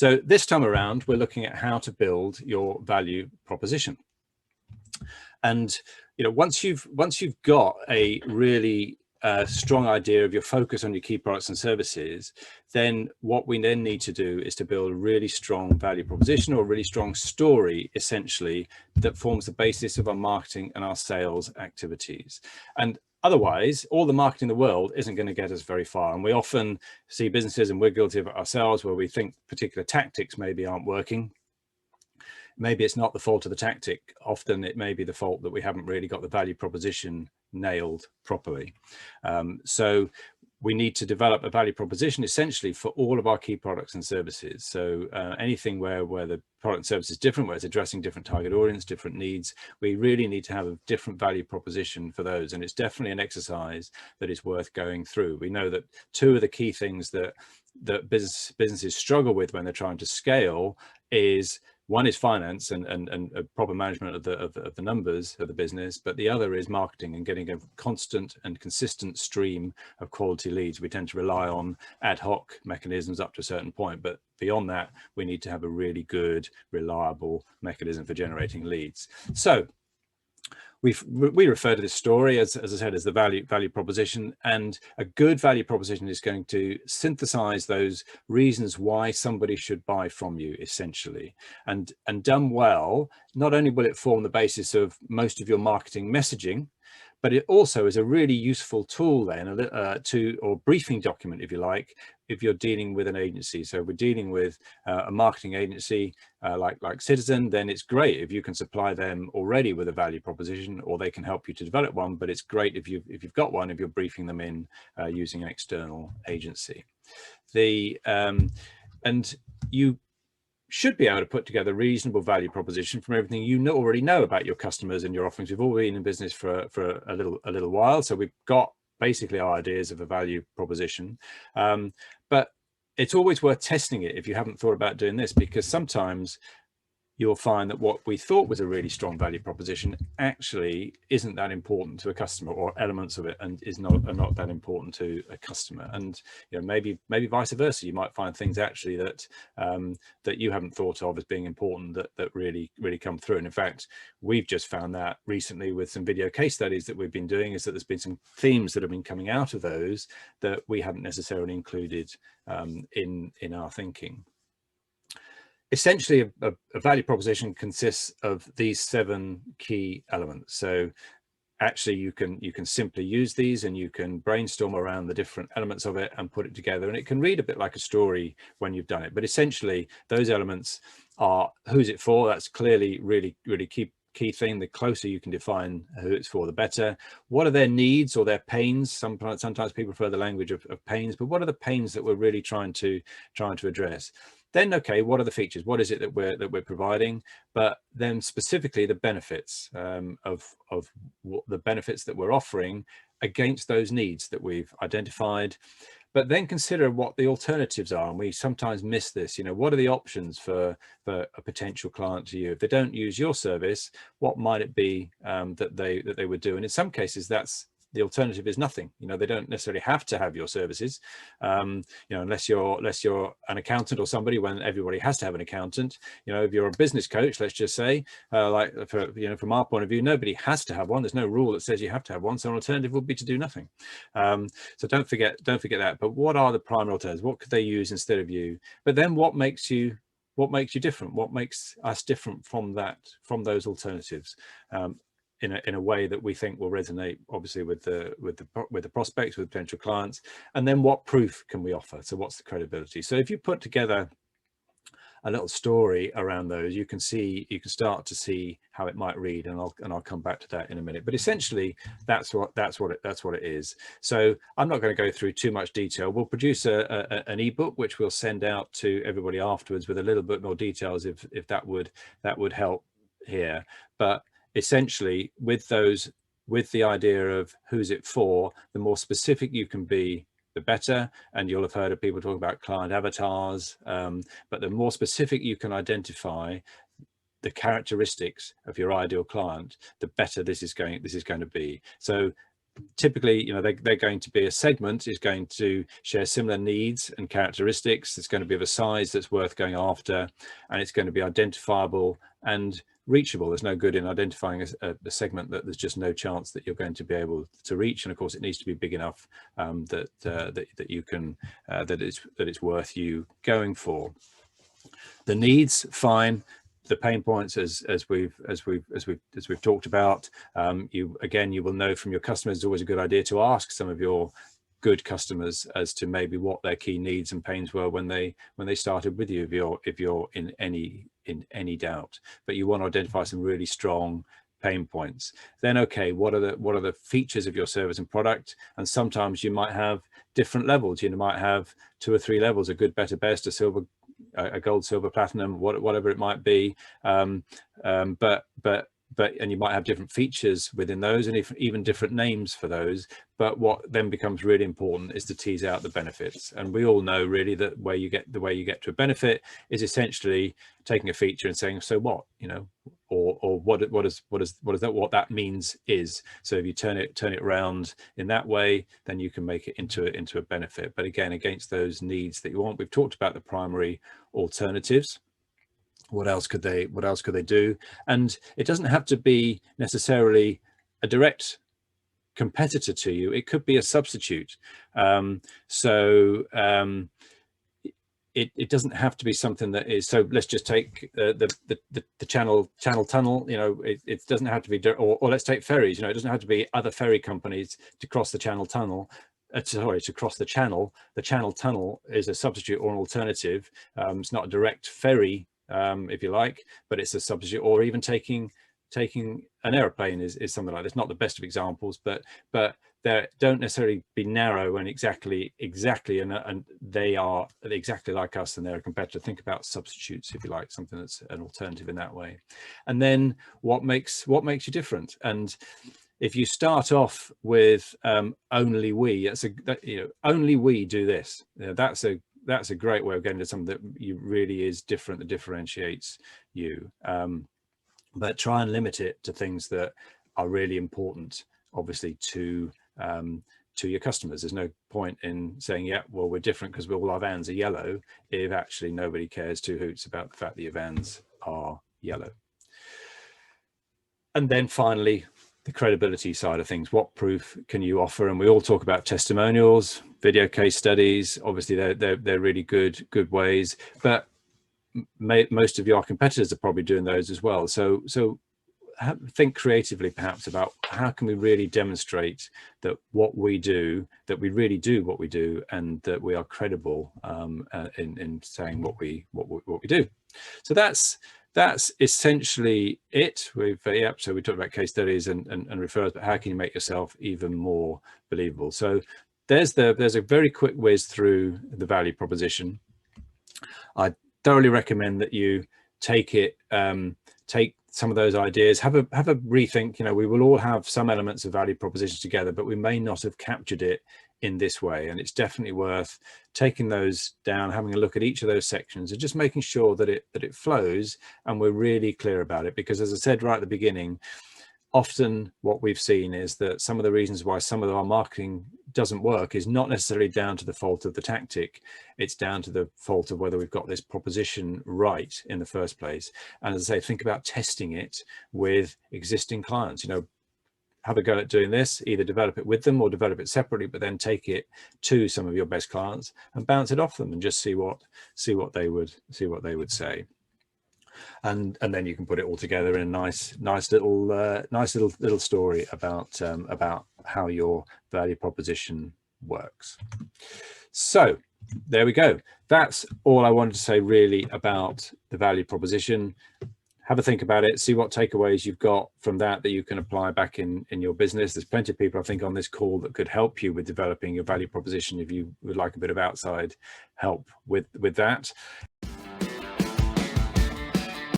So this time around, we're looking at how to build your value proposition. And once you've got a really strong idea of your focus on your key products and services, then what we then need to do is to build a really strong value proposition, or a really strong story, essentially, that forms the basis of our marketing and our sales activities. And otherwise, all the marketing in the world isn't going to get us very far. And we often see businesses, and we're guilty of it ourselves, where we think particular tactics maybe aren't working. Maybe it's not the fault of the tactic. Often it may be the fault that we haven't really got the value proposition nailed properly. So we need to develop a value proposition essentially for all of our key products and services. So anything where the product and service is different, where it's addressing different target audience, different needs, we really need to have a different value proposition for those. And it's definitely an exercise that is worth going through. We know that two of the key things that businesses struggle with when they're trying to scale is, one is finance and a proper management of the numbers of the business, but the other is marketing and getting a constant and consistent stream of quality leads. We tend to rely on ad hoc mechanisms up to a certain point, but beyond that, we need to have a really good, reliable mechanism for generating leads. So we refer to this story as I said, as the value proposition, and a good value proposition is going to synthesize those reasons why somebody should buy from you, essentially. And done well, not only will it form the basis of most of your marketing messaging, but it also is a really useful tool then or briefing document, if you like, if you're dealing with an agency. So we're dealing with a marketing agency like Citizen, then it's great if you can supply them already with a value proposition, or they can help you to develop one. But it's great if you've got one, if you're briefing them in using an external agency. And you should be able to put together a reasonable value proposition from everything you already know about your customers and your offerings. We've all been in business for a little while, so we've got basically our ideas of a value proposition. But it's always worth testing it if you haven't thought about doing this, because sometimes you'll find that what we thought was a really strong value proposition actually isn't that important to a customer, or elements of it are not that important to a customer. And maybe vice versa, you might find things actually that that you haven't thought of as being important that really come through. And in fact, we've just found that recently with some video case studies that we've been doing, is that there's been some themes that have been coming out of those that we haven't necessarily included in our thinking. Essentially, a value proposition consists of these 7 key elements. So actually you can simply use these, and you can brainstorm around the different elements of it and put it together, and it can read a bit like a story when you've done it. But essentially those elements are: who's it for? That's clearly really key thing. The closer you can define who it's for, the better. What are their needs or their pains? Sometimes people prefer the language of pains, but what are the pains that we're really trying to address? Then, okay, what are the features? What is it that we're providing? But then specifically the benefits of what the benefits that we're offering against those needs that we've identified. But then consider what the alternatives are, and we sometimes miss this. What are the options for a potential client to you? If they don't use your service, what might it be that they would do? And in some cases, the alternative is nothing. They don't necessarily have to have your services, unless you're an accountant or somebody, when everybody has to have an accountant. If you're a business coach, let's just say, from our point of view, nobody has to have one. There's no rule that says you have to have one. So an alternative would be to do nothing. So don't forget that. But what are the primary alternatives? What could they use instead of you? But then what makes you different? What makes us different from those alternatives? In a way that we think will resonate, obviously, with the prospects, with potential clients. And then what proof can we offer? So what's the credibility? So if you put together a little story around those, you can start to see how it might read, and I'll come back to that in a minute. But essentially, that's what it is. So I'm not going to go through too much detail. We'll produce an ebook which we'll send out to everybody afterwards with a little bit more details if that would help here. But essentially, with the idea of who's it for, the more specific you can be, the better. And you'll have heard of people talk about client avatars, but the more specific you can identify the characteristics of your ideal client, the better this is going to be. So typically, you know, they're going to be, a segment is going to share similar needs and characteristics. It's going to be of a size that's worth going after, and it's going to be identifiable and reachable. There's no good in identifying a segment that there's just no chance that you're going to be able to reach. And of course, it needs to be big enough that you can that it's worth you going for. The needs, fine. The pain points, as we've talked about, you will know from your customers, it's always a good idea to ask some of your good customers as to maybe what their key needs and pains were when they started with you, if you're in any doubt. But you want to identify some really strong pain points. Then, okay, what are the features of your service and product? And sometimes you might have different levels. You might have 2 or 3 levels: a good, better, best, a silver, a gold, silver, platinum, whatever it might be. And you might have different features within those, and even different names for those. But what then becomes really important is to tease out the benefits. And we all know really that the way you get to a benefit is essentially taking a feature and saying, so what, you know, or what that means is. So if you turn it around in that way, then you can make it into a benefit. But again, against those needs that you want. We've talked about the primary alternatives. What else could they do? And it doesn't have to be necessarily a direct competitor to you. It could be a substitute. It doesn't have to be something that is. So let's just take the channel tunnel. You know, it doesn't have to be, or let's take ferries. You know, it doesn't have to be other ferry companies to cross the channel tunnel. To cross the channel. The channel tunnel is a substitute or an alternative. It's not a direct ferry, if you like, but it's a substitute. Or even taking an aeroplane is something like this. Not the best of examples, but they don't necessarily be narrow and exactly, and they are exactly like us and they're a competitor. Think about substitutes, if you like, something that's an alternative in that way. And then what makes you different? And if you start off with only we, only we do this. You know, that's a great way of getting to something that you really is different, that differentiates you. But try and limit it to things that are really important, obviously, to your customers. There's no point in saying, yeah, well, we're different because all our vans are yellow, if actually nobody cares 2 hoots about the fact that your vans are yellow. And then finally, the credibility side of things. What proof can you offer? And we all talk about testimonials, video case studies. Obviously, they're really good ways, but most of your competitors are probably doing those as well. So think creatively, perhaps, about how can we really demonstrate that what we do, that we really do what we do, and that we are credible in saying what we do. So that's essentially it. So we talked about case studies and referrals, but how can you make yourself even more believable? So there's a very quick whiz through the value proposition. I thoroughly recommend that you take some of those ideas, have a rethink. You know, we will all have some elements of value proposition together, but we may not have captured it in this way. And it's definitely worth taking those down, having a look at each of those sections, and just making sure that it flows and we're really clear about it. Because as I said right at the beginning, often what we've seen is that some of the reasons why some of our marketing doesn't work is not necessarily down to the fault of the tactic. It's down to the fault of whether we've got this proposition right in the first place. And as I say, think about testing it with existing clients. You know, have a go at doing this, either develop it with them or develop it separately, but then take it to some of your best clients and bounce it off them and just see what they would say. And then you can put it all together in a nice little story about how your value proposition works. So there we go. That's all I wanted to say really about the value proposition. Have a think about it, see what takeaways you've got from that you can apply back in your business. There's plenty of people, I think, on this call that could help you with developing your value proposition if you would like a bit of outside help with that.